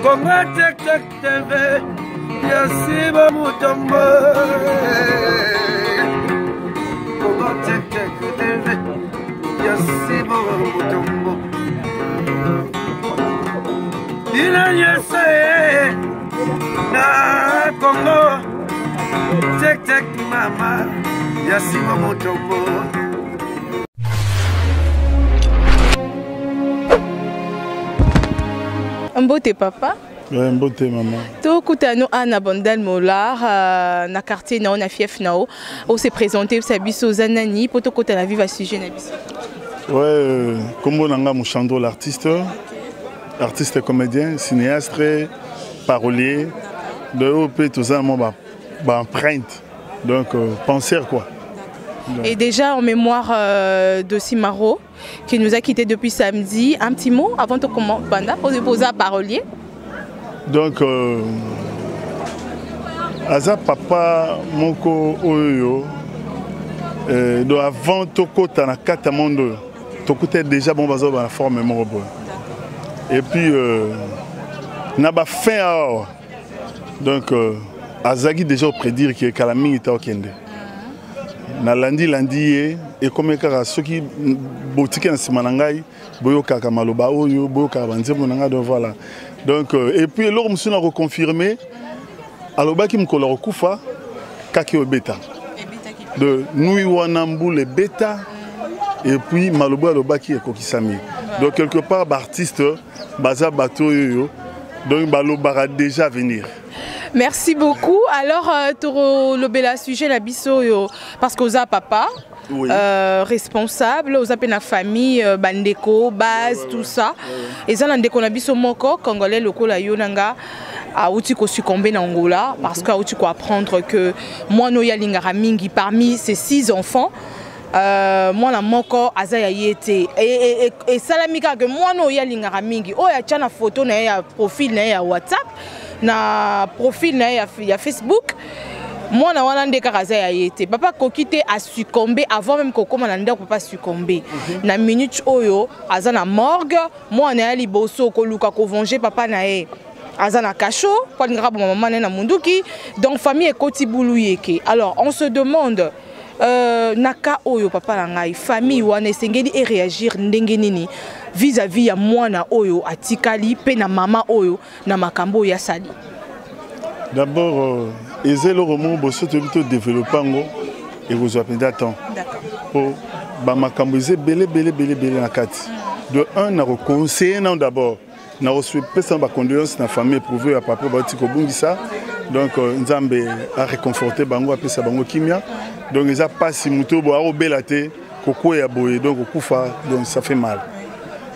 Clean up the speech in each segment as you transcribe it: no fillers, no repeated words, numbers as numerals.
Congo tek tek TV, Yasiba Mutombo. Congo tek tek TV, Yasiba Mutombo. Ina yese na Congo tek tek mama, Yasiba Mutombo. Mbote papa. Ouais, mbote maman. Tout coutano Anna Bandal Molar na quartier na on a fief nao. On s'est présenté au Sabiso Zanani pour tout côté la vive à sujet na biso. Ouais, comme on a Mouchando l'artiste, artiste comédien, cinéaste, parolier, de OP tout ça moi empreinte. Donc penseur quoi. Et déjà en mémoire de Simaro, qui nous a quittés depuis samedi, un petit mot avant de commencer pour poser à parolier. Donc, Aza papa moko oyo, avant tokota na kata mondo, tokota déjà bon bazo la forme morobo. Et puis na ba fin alors. Donc Azagi déjà prédire que Kalami était au Kende. Na lundi et comme kaka soki boutique na simanangai boyo kaka maloba oyo boyo kaka banzemo nanga donc voilà donc et puis l'homme s'est reconfirmé aloba ki mkola okufa kaki obeta de nui wanambu le beta et puis maloba aloba ki ekokisami donc quelque part artiste baza bato yo donc baloba déjà venir. Merci beaucoup. Alors, le bel sujet la biso parce que oza papa, oui. Responsable, oza pena famille, bandeko, base, tout ça. Et ça l'andeko na biso moko congolais loko la yonanga a outi ko succomber na Angola parce que outi ko apprendre que moi no ya lingara mingi parmi ces 6 enfants. Moi la moko azaya yete et salamika que moi no ya lingara mingi o ya tchana photo na ya profil na ya WhatsApp na profil na ya Facebook moi na wana ndeka azaya yete papa kokite a succombé avant même kokoma na ndeko papa succombé na minute oyo azana morgue moi na ya liboso ko luka ko venger papa na e azana kacho kwa ngara maman na munduki donc famille ekoti bulu yeke. Alors on se demande naka oyo papa la ngai famille wana esengeli et réagir ndenge nini vis-à-vis ya mwana oyo atikali pe na mama oyo na makambo ya sali. D'abord ezelo romo boso to bito développer ngo et vous appelez temps. D'accord. Pour ba makambo eze belé na kati. De un na conseiller non d'abord na reçu pesa ba condoléances na famille éprouvé à papa ba tiko bungisa. Donc Nzambe a réconforté bango apesa bango kimia. Donc ils a pas si muto bo a belate koko ya boye donc okufa donc ça fait mal.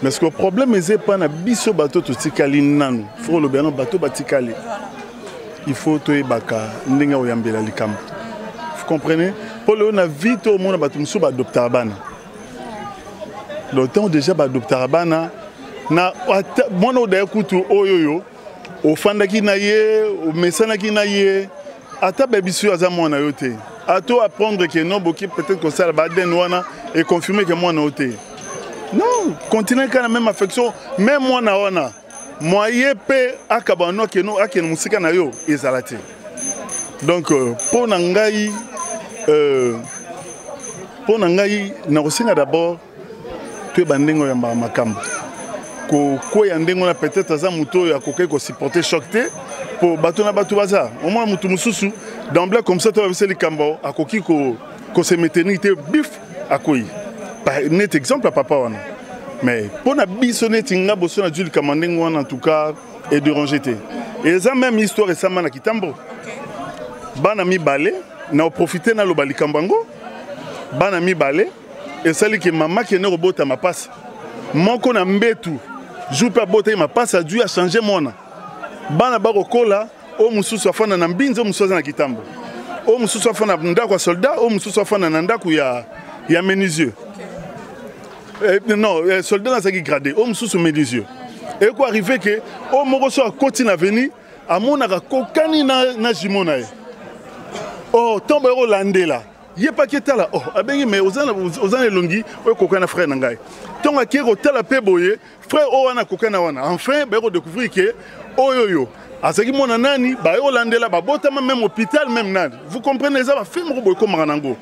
Mais ce que le problème c'est pas na biso bato to tikali nanu. Faut le bien bato batikali. Il faut to ebaka ndinga oyambela likambo. Vous comprenez? Pour le on a vite au monde bato muso ba adopter bana. Donc temps déjà ba adopter bana na mwana oda kutu oyoyo ofandaki na ye o mesanaki na ye ata bebisu aza mwana yote. À toi apprendre que non, peut-être que ça va et confirmer que moi n'a été. Non, continuez quand la même affection, même moi n'a. Moi yepé akabano que nous akene musika na yo ezalate. Donc pour nangai na osinga d'abord tu bandengo ya makambo. Ko ya ndengo na peut-être aza muto ya kokai ko supporter choqué pour batona batu baza. Au moins mutu mususu d'emblée comme ça tu vas voir les cambo à koki ko se méternité bif à koi. Par net exemple à papa wana. Mais pour na bisonner tinga bosso na djul kamandengo wana en tout cas et de rangete. Et ça même histoire récemment na kitambo. Bana mi balé na profiter na lo bali kambango. Bana mi balé et celle qui maman qui ne robota ma passe. Moko na mbetu. Jou pas boter ma passe a dû a changer mona. Bana barokola o mususu afana na mbinzo mususu na kitambo. O mususu afana ndako ya soldat, o mususu afana na ndako ya menuisier. Non, soldat na saki gradé, o mususu menuisier. Et quoi arrivé que o moko so akoti na veni amona ka kokani na jimona e. Oh, tombe ro landela. ye pas qui tala oh abengi mais ozana longi o kokana frère nangai tonga kero tala pe boye frère o wana kokana wana enfin ba ko découvrir que oyoyo azaki mona nani ba yo landela ba botama même hôpital même nani vous comprenez ça ba film ko boy ko manango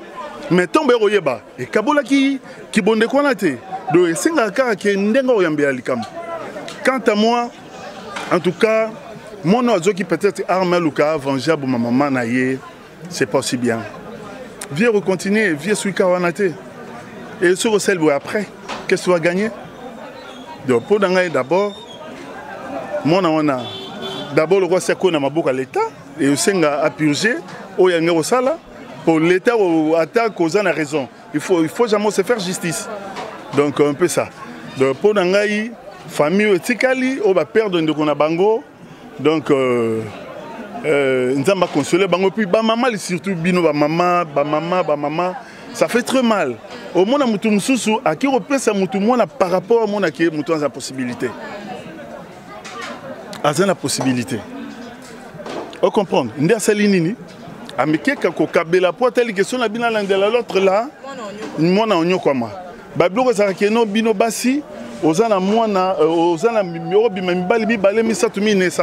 mais tombe ko yeba e kabola ki bonde ko na te do esenga kaka ke ndenga oyambela likam quant à moi en tout cas mon ozo qui peut-être arme luka vengeable ma maman na ye c'est pas si bien. Viens recontinuer, viens sur Kawanate. Et sur le sel, après, qu'est-ce que tu vas gagner? Donc, pour d'abord, d'abord, le roi Seko n'a pas l'État, et le Senga a purgé, au Yangero Sala, pour l'État attaque aux a raison. Il faut jamais se faire justice. Donc, un peu ça. Donc, pour d'angaï, famille Tikali, on va perdre de Bango. Donc, nous avons consolé, puis maman, surtout bino, maman, ça fait très mal. Au monde, à qui represse par rapport à mon qui est la possibilité. C'est la possibilité. Vous comprenez? Nous avons mais quelqu'un qui a la pointe, telle que son abina de l'autre là, moi, on y a quoi moi. Bablo, ça a non bino bassi. Ça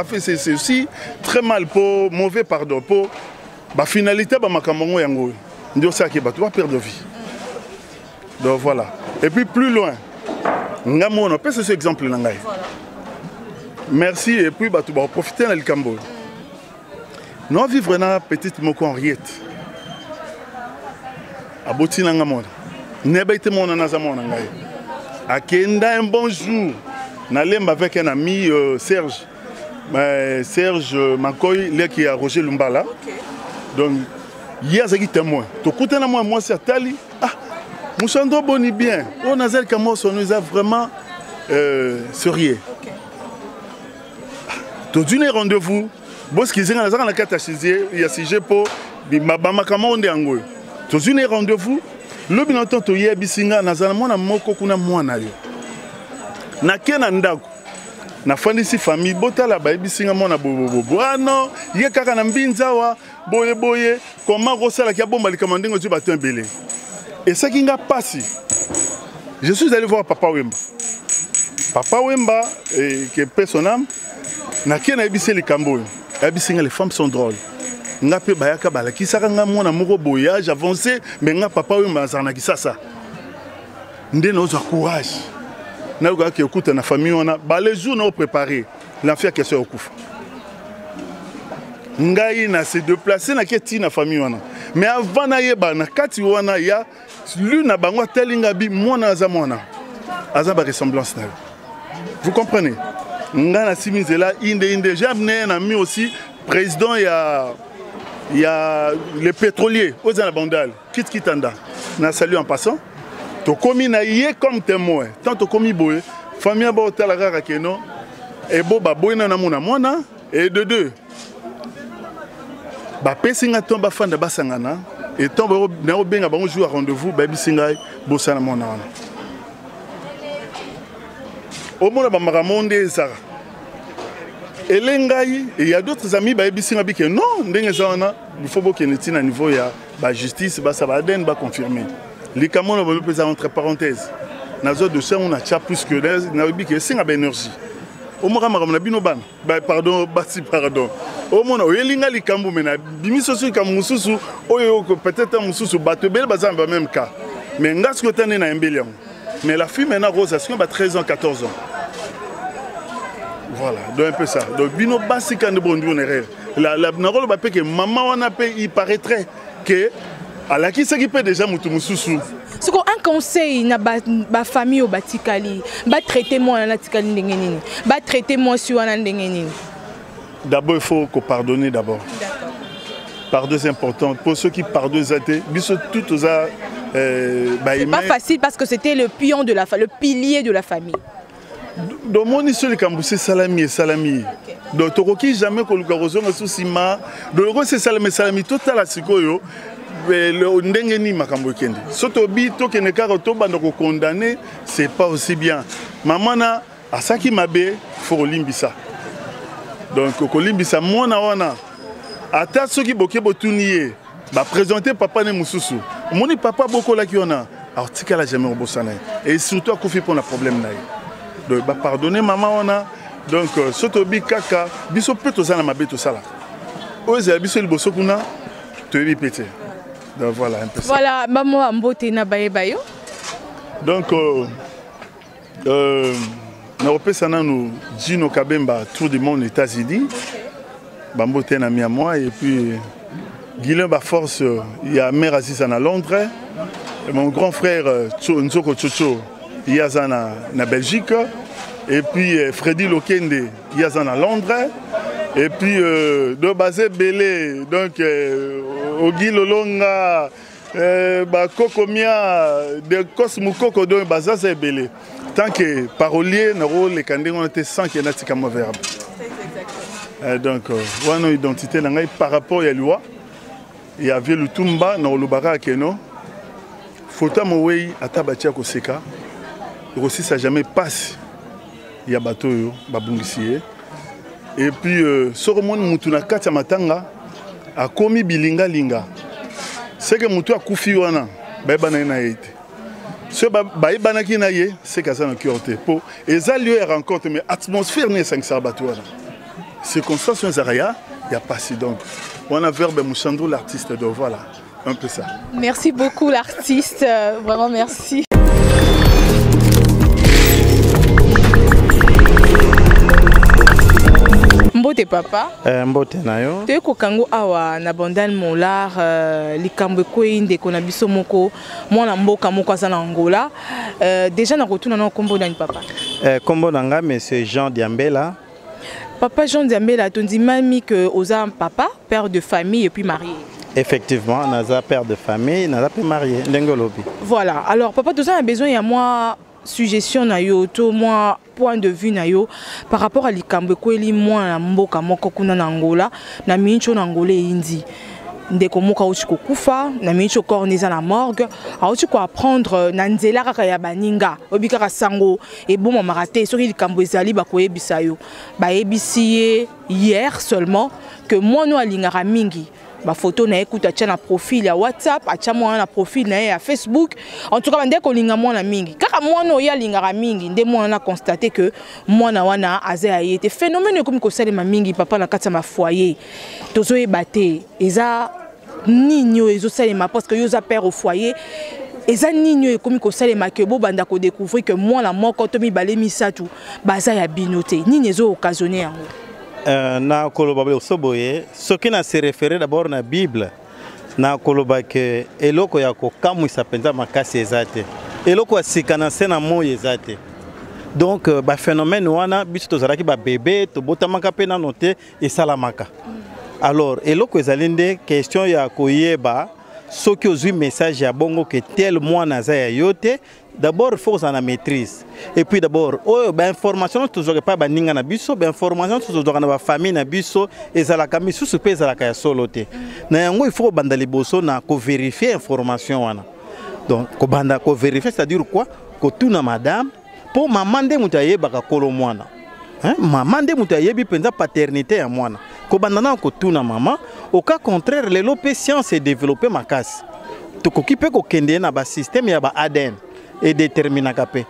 fait c'est aussi très mal pour mauvais pardon pour la finalité de ma camongo yango ndio ça qui va perdre vie. Donc voilà. Et puis plus loin ngamo on peut ce exemple là ngai. Merci et puis tu vas profiter dans le Cambo. Nous vivre na petite moko Henriette. Aboti na ngamo. Neba ite mona na zamona ngai. Akenda un bon jour, n'allem avec un ami Serge Makoy, là qui a Roger Lumbala. Okay. Donc, il y a des témoins. Tu écoutes moi c'est Tali. Ah, Moussandro boni bien. On a zèle comme on nous a vraiment sérieux. Tu donnes rendez-vous. Bon, ce qu'ils ont dans la carte à chier, il y a sujet pour ma camarade d'Angoy. Tu donnes rendez-vous. Le binoto to ye bisinga nazana mona moko kuna mwana yo na kena ndako na fandisi famille botala ba bisinga mona bobo ah non ye kaka na mbinzawa boye comment rosala ki bomba likamandingo tu bato mbele et ça qui nga passé je suis allé voir papa Wemba et que personne na kena ebise likambo ya bisinga les femmes sont drôles. Nga pe bayaka bala kisaka nga mwana moko voyage avancé mais nga papa we mazana kisasa ndé nozo courage na ko ke okuta na famille ona ba les jours na préparer l'enfer question okufa ngai na se déplacer na keti na famille ona mais avant na yeba na kati wana ya lui na bango telinga bi mwana za mwana aza ba ressemblance na vous comprenez nga na simizela inde j'ai amené un ami aussi président il y a les pétroliers aux Anabandal, Kitanda. Na salut en passant. To komi na yé comme témoin. Tant to komi boé, famille ba hôtel rara keno et bo ba boina na mona et de deux. Ba pesinga tomba fanda basangana et tomba na obenga ba jour à rendez-vous ba bisinga bo sana mona. Au mona ba maramonde zara. Et il y a d'autres amis qui ont dit que non, il faut qu'il y ait un niveau de la justice, ça va confirmer. Les camons ont été entre parenthèses. Dans le dossier, on a plus que c'est une énergie. Au moins, on a dit pardon. Au moins, on a dit que les camons peut-être un même cas. Mais mais la fille maintenant, Rose, a 13 ans, 14 ans. Voilà, donc un peu ça. Donc, bino basique de bon Dieu, la narole va que maman on a payé, il paraîtrait que à la qui s'occupe déjà mutumusousu. Ce qu'on un conseil na ba famille au batikali, ba traiter moi na tikali ndengeni, ba traiter moi sur na ndengeni. D'abord il faut qu'on pardonne d'abord. D'accord. Pardon c'est important pour ceux qui pardonnent biso tout aux c'est pas facile parce que c'était le pion de le pilier de la famille. Donc mon histoire de Kamboussé salami. Donc tu jamais que le garozo na susima. Donc c'est salami total à sikoyo. Le ndengeni makambo kendi. Soto bi to keneka to bando ko condamner, c'est pas aussi bien. Maman na asaki mabe faut limbisa. Donc ko limbisa mona wana. Ata soki boke botuniye ba présenter papa ne mususu. Mon papa beaucoup là qui on a. Alors tika la jamais au bossana. Et surtout à Kofi pour le problème là. Donc bah pardonner maman on a. Donc sotobi kaka biso peut tout ça na mabe tout ça là. Oza biso le bosso kuna te bi pété. Donc voilà un peu ça. Voilà maman Mbote na baye bayo. Donc Naropé sana nous Gino Kabemba tour du monde aux États-Unis. Bambote na mi à moi et puis Guilain Baforce il y a mère Aziz à Londres. Et mon grand frère Nzoko Chocho il y a na Belgique. Et puis Freddy Lokende, il y a à Londres. Et puis de Bazé Belé, donc Ogi Lolonga, Kokomia, de Cosmo Koko, donc Bazé Belé. Tant que parolier, les candidats ont été 100 qui ont été comme verbe. Donc, voilà notre identité par rapport à la loi. Il y avait le Tumba, dans le Bara Keno. Fota Moué, à Tabatia Koseka. Aussi, ça n'a jamais passé. Il y a bateau babungisier et puis soromon mutuna kati matanga a komi bilinga linga c'est que mutu akufi wana ba bana na yete ce ba bana ki na ye c'est que ça na kiorte pour eza lieu de rencontre mais atmosphère ne 500 bateau wana circonstances zaraya il y a passé donc on a verbe Mouchandou l'artiste donc voilà un peu ça. Merci beaucoup l'artiste, vraiment merci. Mbote papa. Mbote nayo. Te ko kango awa na Bandal Molar likambo ko inde ko na biso moko mwana mboka moko za na Angola. Déjà na retourna na kombo na papa. Kombo nanga monsieur Jean Diambela. Papa Jean Diambela tondi mami que oza papa, père de famille et puis marié. Effectivement, naza père de famille, naza pe marié ndengolobi. Voilà. Alors papa tout ça a besoin il y a moi suggestion na yo to moi point de vue na yo par rapport à likambo ko eli moi na mboka moko kuna na Angola na mincho na Angola indi ndeko moka uchi kufa na mincho corneza na morgue auchi ko apprendre na nzela kaka ya baninga obika sango et bon mamaraté soki likambo ezali ba koyebisa yo ba yebisi hier seulement que moi no alingara mingi. Ma photo na écoute acha na profil ya WhatsApp acha moi na profil na ya Facebook en tout cas ndeko linga moi na mingi kaka moi no ya linga mingi nde moi na constaté que moi na wana azaya yete phénomène comme ko salema mingi papa na kata ma foyer tozo ebate eza ninyo ezo salema parce que yo za père au foyer eza ninyo comme ko salema que bo banda ko découvrir que moi la moko to mi balé misatu baza ya binoté ninyo ezo occasionner yango. Na koloba soboye ce qui na se référé d'abord na Bible na koloba que eloko ya ko kamu isapenza makasi ezate eloko asikana sena moyo ezate donc ba phénomène wana biso tozalaki ba bébé to botamaka pe na noté et salamaka alors eloko ezalinde question ya koyeba soki ozwi message ya bongo que tel mwana za ya yote. D'abord, il faut qu'on maîtrise. Et puis d'abord, information, tu n'auras pas baninga na biso, information, tu n'auras pas famille na biso, et ça la cami sous ce pays, ça la kaya soloté. N'ayant il faut bandali bosso na ko vérifier information wana. Donc, ko banda ko vérifier, c'est-à-dire quoi? Que tout na madame, pour maman de mutaye baka kolo mwana. Hein? Maman de mutaye bi penza paternité ya mwana. Ko banda na ko tout na maman, au cas contraire, les lopé science et développer ma casse. Tu ko kipe ko kende na ba système ya ba ADN. Et déterminaka pe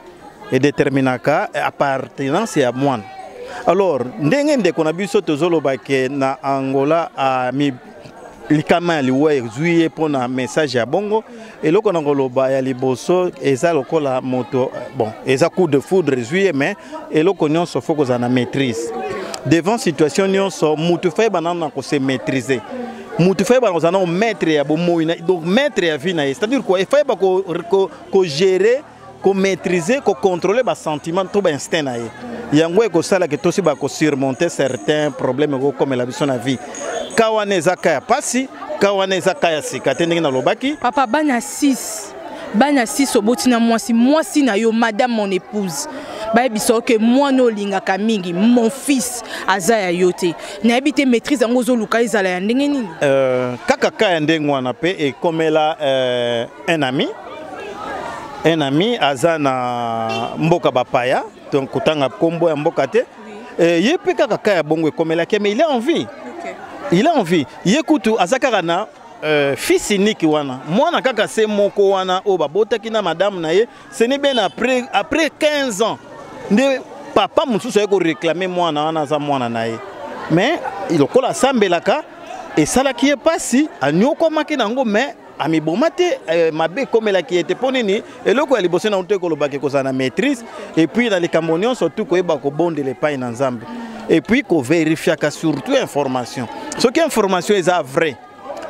et déterminaka appartenance à moi. Alors ndenge ndeko na biso tozoloba ke na Angola a mi likama liwe zuye pona message ya bongo et loko na ngoloba ya liboso eza lokola moto bon eza coup de foudre zuye mais et loko nyonso foko za na maîtrise devant situation nyonso mutu fay banana ko se maîtriser. Mutu fay banana za maître ya bomoina donc maître ya vie na c'est-à-dire quoi il faut pas ko gérer ko maîtriser ko contrôler ba sentiment to ba instinct na ye yango ko sala que to si ba ko surmonter certains problèmes comme la vie na vie kawane zakaya pasi kawane zakaya sikatende na lobaki papa bana 6 obotina mwasi na yo madame mon épouse ba biso que moi no lingaka mingi mon fils azaya yote na habité maîtrise ngo zo luka izala ya ndenge nini kaka ka ndenge wana pe et comme là un ami azana mboka bapaya donc kutanga kombo ya mboka te yepe kaka ka ya bongo comme là mais il a envie il a envie yekutu azakara na fils unique wana mwana kaka se moko wana o babotaki na madame na ye ce n'est bien après 15 ans nde papa mosusu ayeko réclamer mwana wana aza mwana na ye mais lokola asambelaka esalaki ye pasi anyokomaki nango mais amiboma te mabe komelaki ete mpo nini eloko ya liboso na ute kolobaki kozala na maîtrise et puis na likambo nyonso tu koyeba kobondela epai na nzambe et puis kovérifiaka surtout information soki information eza vrai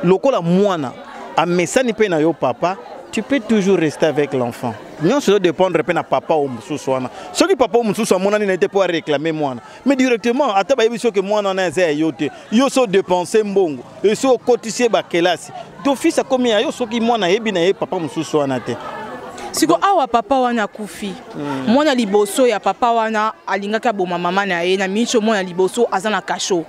lokola mwana amesani mpe na yo papa tu peux toujours rester avec l'enfant nyonso doit dépendre mpe na papa o mosusu wana soki papa o mosusu amonani na ete mpo aréclame mwana mais directement ata bayebi soki mwana wana eza ya yo te yo so dépense mbongo e so okotisi ye bakelasi d'office akomi ya yo soki mwana ayebi na ye papa mosusu wana te siko awa papa wana kufi mwana liboso ya papa wana alingaka aboma mama na ye na micho mwana liboso aza na kasho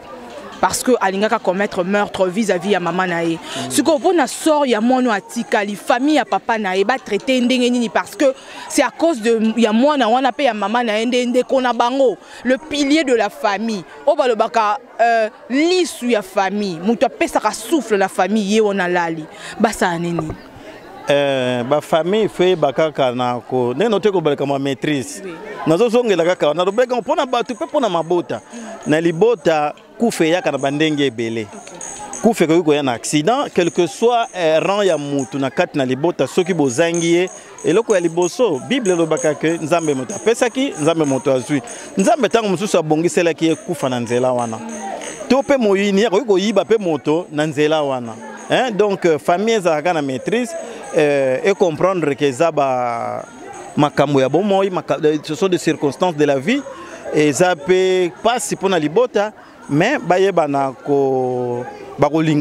parce que alingaka commettre meurtre vis-à-vis ya maman na ye siko pona sort ya mwana atika li famille ya papa na ye ba traiter ndenge nini parce que c'est à cause de ya mwana wana pe ya maman na ye ndende kona bango le pilier de la famille o ba le baka lisu ya famille muto pesaka souffle la famille ye wana lali basa nini ba famille fait bakaka na ko ne note ko baleka ma maîtrise nazo zongela kaka na robeka mpona batu pe pona mabota na libota kufe yaka na bandenge ebele kufe ko ya na accident quel que soit rang ya mutu na kati na libota soki bozangi ye eloko ya liboso bible lobaka ke nzambe moto apesaki nzambe moto azwi nzambe tango mususu abongiselaki ye kufa na nzela wana to pe moyini ya ko yiba pe moto na nzela wana. Donc, famille ezalaka na maîtrise et comprendre que zaba makambo ya bomoyi, ce sont des circonstances de la vie et ça peut passer pour na libota mais bayeba na ko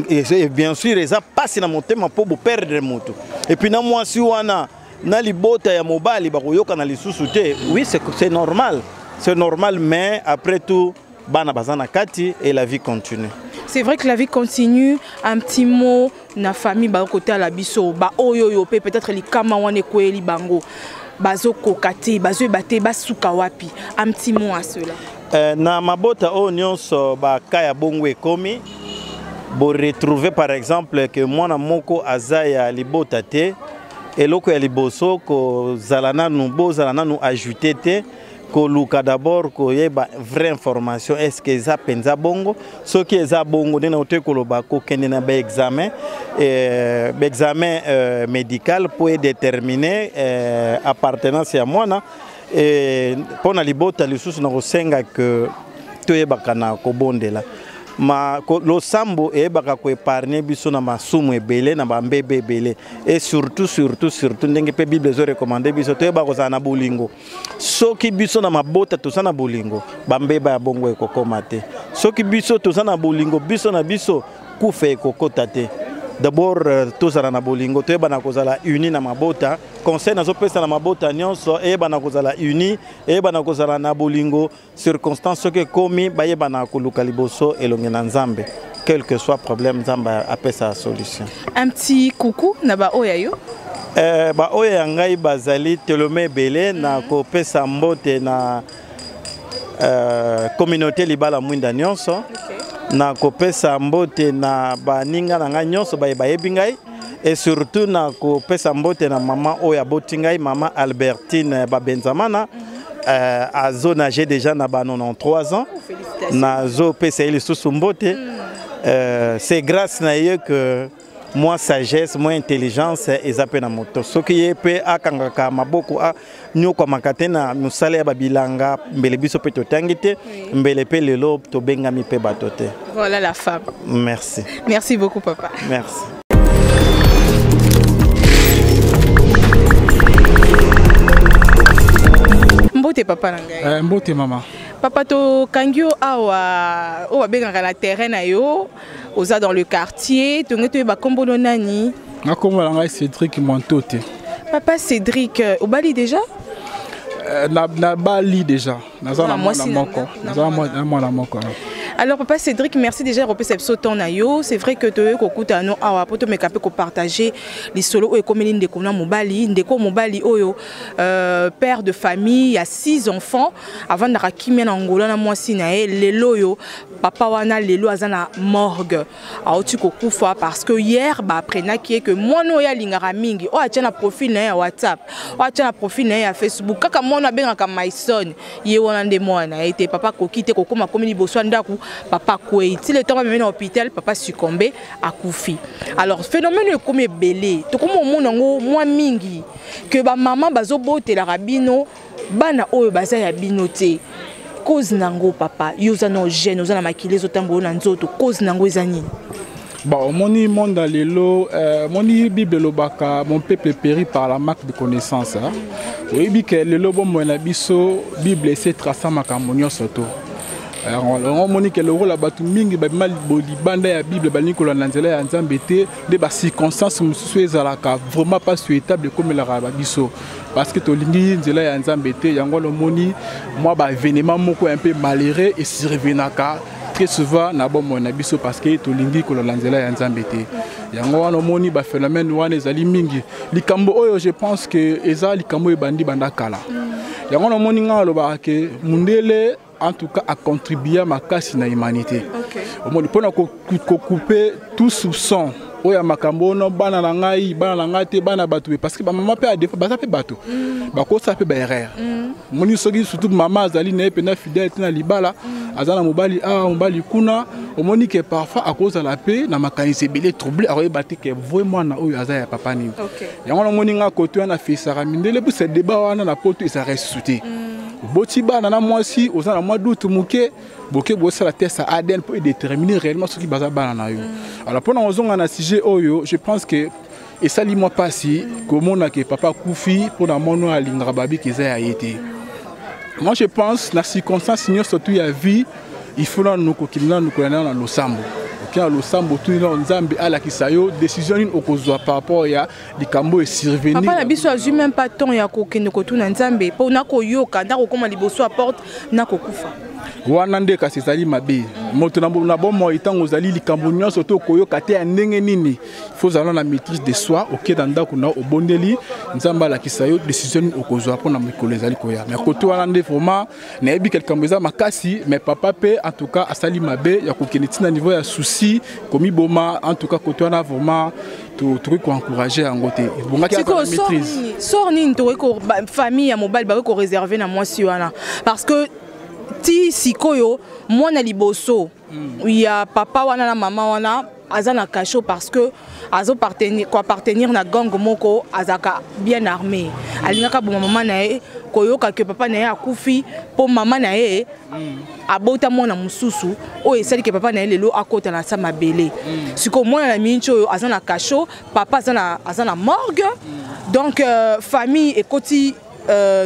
et bien sûr ça passe na motema pour perdre moto et puis na mwasi wana na libota ya mobali bakoyoka na lisusu te oui c'est normal mais après tout bana bazana kati et la vie continue. C'est vrai que la vie continue. Un petit mot, na famille, ba côté à la biso, ba oyo peut-être les kama wane kwe li bango, bazo kokate, bazo bate, basuka wapi. Un petit mot à cela. Na mabota o nyonso ba kaya bongo ekomi, bo retrouver par exemple que mwana moko azaya libota te, eloko ya liboso ko zalana nu bo zalana nu ajouter te. Koluka d'abord ko yeba vraie information est-ce que ça penza bongo ce qui est ça bongo na ote koloba ko kende na ba examen médical pour déterminer appartenance ya mwana et pona libota lisusu na kosenga que to yeba kana ko bondela ma lo sambo e baka ko épargner biso na masumu ebele na bambebe ebele et surtout ndenge pe bible zo recommander biso to ba ko za na bolingo soki biso na mabota to sana bolingo bambeba ya bongo ekokoma te soki biso to sana bolingo biso na biso kufa ekokota te d'abord tozala na bolingo to eba na kozala uni na mabota conseil nazo pesa na mabota nyonso eba na kozala uni eba na kozala na bolingo circonstance soki komi ba yeba na koluka liboso elonge na nzambe quel que soit problème nzambe apesa la solution. Un petit coucou na ba oya yo ba oya ngai bazali telome belé na ko pesa mbote na communauté libala mwinda nyonso. Na kopesa mbote na baninga na ngai nyonso bayebi ngai et surtout na kopesa mbote na mama oya boti ngai mama Albertine Babenzamana azo nage déjà na ba 93 ans na zo pesa ile susu mbote c'est grâce na ye que moi sagesse moi intelligence ezape na moto soki ye pe akangaka maboko a nyoko makatena musale ya babilanga mbele biso pe totangi te mbele pe lelo to bengami pe batote. Voilà la femme. Merci beaucoup papa. Merci. Mbote papa nangai. Mbote mama. Papa to kangyo awa o babengaka na terrain na yo oza dans le quartier to ngeto ba kombono nani na kombola ngai Cédric Montote. Papa Cédric au Bali déjà na Bali déjà na moko Alors papa Cédric, merci déjà pour ce sauton nayo. C'est vrai que tu as nous à pour te me partager les solos et comme l'une des communes mobali, ndeko mobali oyo père de famille, il y a 6 enfants avant de rakimé en Angola na moi sinae les loyo papa wana lelo azana morgue. A otu kokufa parce que hier ba après na qui est que moi no ya lingara mingi o atia na profil na WhatsApp, o atia na profil na Facebook kaka moi na benga ka my son ye wana nde moi na été papa kokite kokoma comme ni boswa ndaku papa kwe ti le temps même à l'hôpital papa succombé à Koufi. Alors phénomène comme belé to comme mon ngo moi mingi que ba maman bazo bote la rabino bana oyo baza ya binote cause nango papa yoza no jeune oza na makile zotambo na nzoto cause nango ezani. Bon, moni monde lelo moni Bible lobaka mon peuple périt par la manque de connaissance. Oui bi que lelo bon na biso Bible c'est traça makambo soto. On moni que le rôle la batu mingi ba mal bolibanda ya Bible ba nikola na nzela ya Nzambe te de ba circonstances mususu ezalaka vraiment pas souhaitable comme la biso parce que to lingi nzela ya Nzambe te yango lo moni moi ba événement moko un peu malheureux et survenaka très souvent na bon mon biso parce que to lingi ko la nzela ya Nzambe te yango wana moni ba phénomène wana ezali mingi likambo oyo je pense que eza likambo ebandi banda kala yango lo moni ngalo ba ke mundele en tout cas à contribuer à ma casse na humanité. Au moins pour couper tout soupçon. Oya makambo no bana na ngai bana na ngate bana batu parce que maman peut à défaut ba ça peut bateau. Ba ko ça peut ba erreur. Moni soki surtout maman azali na pena fidèle na libala azana mobali mobali kuna au moni que parfois à cause de la paix na makanisi belé troublé a rebati que vraiment na oyo azaya papa ni. Yango moni nga koto na fisa mindele pour ce débat wana na poto ça reste sauté. Botiba nana moi si aux ans mois d'août muke boke bossa la test à ADN pour déterminer réellement ce qui basa banana yo. Alors pendant aux on a sujet oyo je pense que et ça li moi pas si comment on a que papa Koufi pour dans mon à lingrababi qui a été. Moi je pense la circonstance surtout il y a vie il faut nous kokimna nous connaître dans l'osambo. Quand le sambo tout dans Nzambe à la kisayo décision une okozwa par rapport ya likambo et survenir papa na biso azu même pas temps ya kokende ko tout na Nzambe po na ko yoka ndako koma liboso apporte na kokufa wana nde kasi ezali mabe moto na bomo itango ozali likambo nyonso to koyoka te ya ndenge nini faut zala na maîtrise de soi oke dans ndako na obondeli Nzambe la kisayo décision okozwa pona mikolo ezali koya mais koto wana nde vraiment na yebi quelqu'un meza makasi mais papa pe en tout cas asali mabe ya kokende tina niveau ya souci komi boma en tout cas koto wana vraiment tout truc encourager en côté bongaki à maîtrise sort ni to ko famille ya mobile ba ko réserver na moi si wana parce que ti sikoyo mwana liboso il y a papa wana na mama wana azana cacho parce que azo appartenir na gang moko azaka bien armé alingaka bo mama na e koyoka que papa na e akufi po mama na e abota mona mususu o esali que papa na e lelo akota na sa mabele siko mwana na mincho azana cacho papa azana morgue donc famille ekoti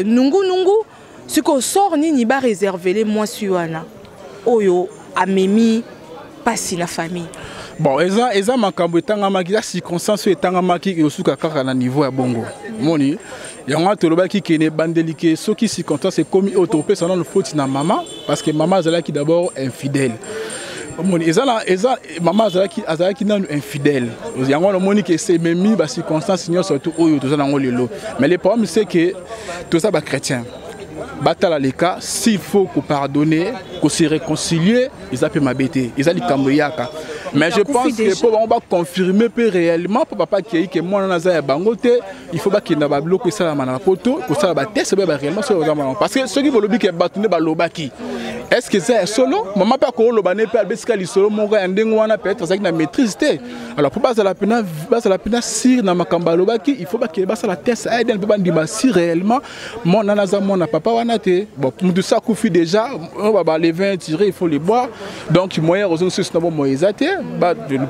nungu ce qu'on sort ni ba réserver les mois suivants oyo amemi passi la famille bon eza makambo etanga maki la circonstance etanga maki yosuka kaka na niveau ya bongo moni yango tolobaki kene bandelike soki circonstance komi autopé sans le faute na maman parce que maman azalaki d'abord infidèle moni eza maman azalaki nanu infidèle yango le moni que c'est memi ba circonstance nyonso surtout oyo toza nango lelo mais le problème c'est que tout ça ba chrétien batala les cas s'il faut qu'on pardonner qu'on se réconcilier ils appellent ma bêtise ils allaient cambriaka mais je pense que pour on va confirmer peu réellement pour papa qui que moi na za bangote il faut pas qu'il na ba bloquer ça na poto ko ça ba test ba réellement sur parce que ceux qui veulent bien que batune ba lobaki est-ce que c'est solo maman pas ko lobane pe albeska li solo mon gars ndengo wana peut-être ça qui na maîtrise té alors pour pas la pena sir na makamba lobaki il faut pas que ba ça la test aide peut pas dire si réellement mon nanaza mon papa wana té bon tout ça Koufi déjà on va les vins tirer il faut les boire donc moyen raison c'est na bon moïse té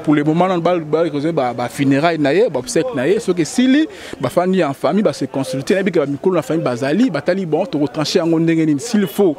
pour le moment on ba funérailles naie ba obsèques naie ce que sili ba famille en famille ba se consulter na bi que ba mikolo na famille bazali batali bon to retrancher en ndenge ni s'il faut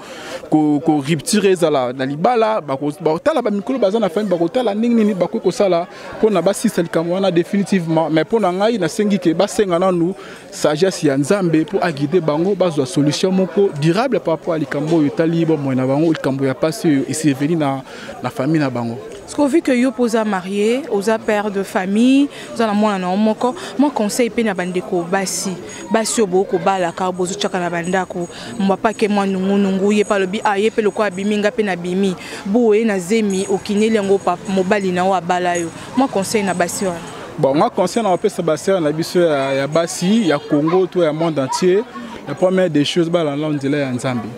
ko rupture ezala na libala bakotala bamikolo baza na famille bakotala ndenge nini bakoki kosala mpona basisa likambo wana définitivement mais mpona ngai nasengi ke basenga nanu sagesse ya nzambe mpo aguide bango bazwa solution moko durable par rapport à likambo oyo etali bomoi na bango likambo ya pasi oyo eseveni na famille na bango. Parce qu'on vu que yo posa marié, osa père de famille, osa na mwana na moko, moi conseil pe na bandeko basi obo ko bala ka bozo chaka na bandako, mbapa ke mwa nungu ye pa lobi aye pe lokwa biminga pe na bimi, boye na zemi okineli ngo pa mobali na wa bala yo. Moi conseil na basi wana. Bon, moi conseil na pesa basi na biso ya basi ya Congo to ya monde entier, la première des choses bala la ndela ya Nzambi.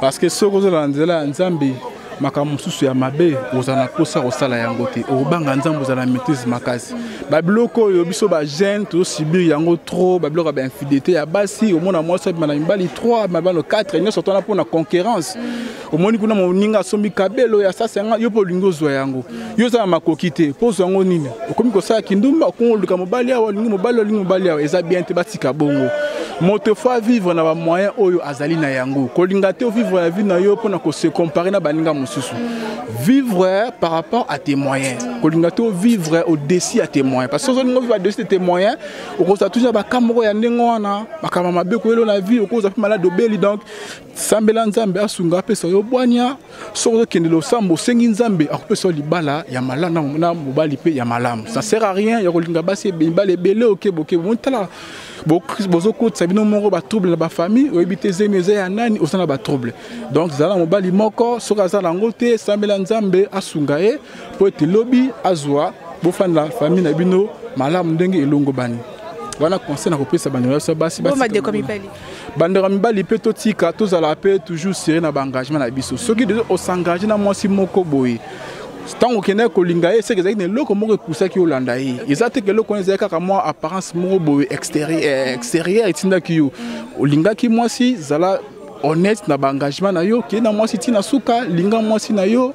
Parce que ce que la ndela ya Nzambi makambo susu ya mabe ozana kosa osala yango te obanga nzambo ozana maîtrise makasi babiloko yo biso ba jeune to subir yango trop babiloko ba infidélité ya basi omona mwasi bana mibali 3 mabano 4 nyoso tona pona concurrence omoni kuna moninga sombi kabelo ya sasa yo po lingo zwa yango yo za makoki te pozo yango nini okomi kosala kindumba okoluka mobali awa lingo mobali awa eza bien te batika bongo moto fa vivre na ba moyen oyo azali na yango kolinga te vivre la vie na yo pona ko se comparer na baninga mususu vivre par rapport à tes moyens kolinga te vivre au-dessus à tes moyens parce que on vivre au-dessus de tes moyens okoza toujours ba kamoko ya ndengo wana makama mabe ko elo na vie okoza pe malade obeli donc sambela nzambe asunga pesa yo bwanya soko kendelo sambo sengi nzambe akopesa libala ya malana na mobali pe ya malamu ça sert à rien ya kolinga basi bale bele okeboke montala bozoko sabino moko ba trouble na ba famille oyebite zemeze ya nani osana ba trouble donc zala mobali moko soka zala ngote sambela nzambe asunga e po ete lobi azwa bofanda famille na bino malamu ndenge elongo bani wana conseil na kopesa bandeko so basi bandeko mibali pe totika tozala pe toujours serré na ba engagement na biso soki de o s'engager na mwasi moko boye tant okende kolinga ye c'est que ezali eloko moko ekusaki olanda ye eza te eloko ezali kaka mwa apparence moko boye extérieur etindaki yo olingaki mwasi zala honnête na baengagement na yo ke na mwasi tina suka linga mwasi na yo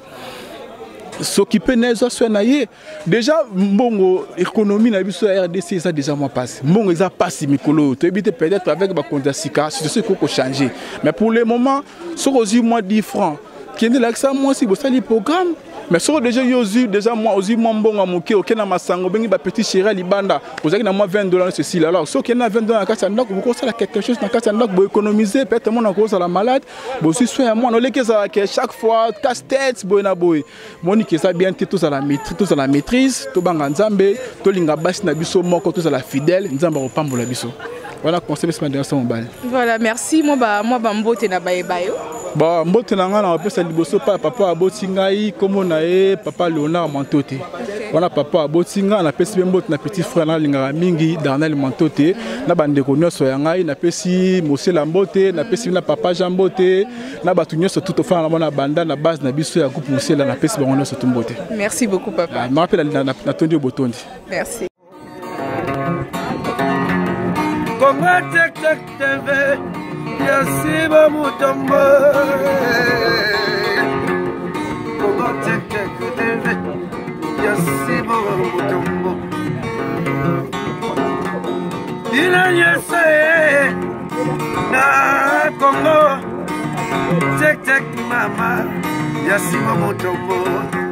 s'occuper nezo so na ye déjà mbongo économie na biso ya RDC eza déjà moi passe mbongo eza passe mikolo to ebite peut-être avec ba compte sika c'est ko changer mais pour le moment so ozi moins 10 francs kende la ça moi si bo sali programme mais so déjà yozi déjà moi ozi moi mbongo moke okena masango bengi ba petit chéri libanda ozaki na moi $20 ceci alors so kena $20 na kasa ndako bo kosala quelque chose na kasa ndako bo économiser peut-être mon ko sala malade bo si soya moi no lekeza que chaque fois casse-tête bo na boy moni que ça bien tout ça la maîtrise to banga nzambe to linga basi na biso moko to la fidèle nzamba ko pambola biso voilà conseil c'est ma mobile. Voilà, merci moi mbote na baebayo. Bah mbote na nga na pesa liboso pa papa abotingai comme na e papa Léonard Mantote. Voilà papa abotinga na pesi mbote na petit frère na linga mingi Darnel Mantote na bande ko nyoso ya ngai na pesi Mose la mbote na pesi na papa Jean mbote na batu nyoso tout ofana na mona banda na base na biso ya groupe Mose la na pesi bango nyoso tumbote. Merci beaucoup papa. Je m'appelle na tondi botondi. Merci. Congo Tek Tek TV, Yasiba Mutombo. Congo Tek Tek TV, Yasiba Mutombo. Ina yese na Congo Tek Tek mama, Yasiba Mutombo.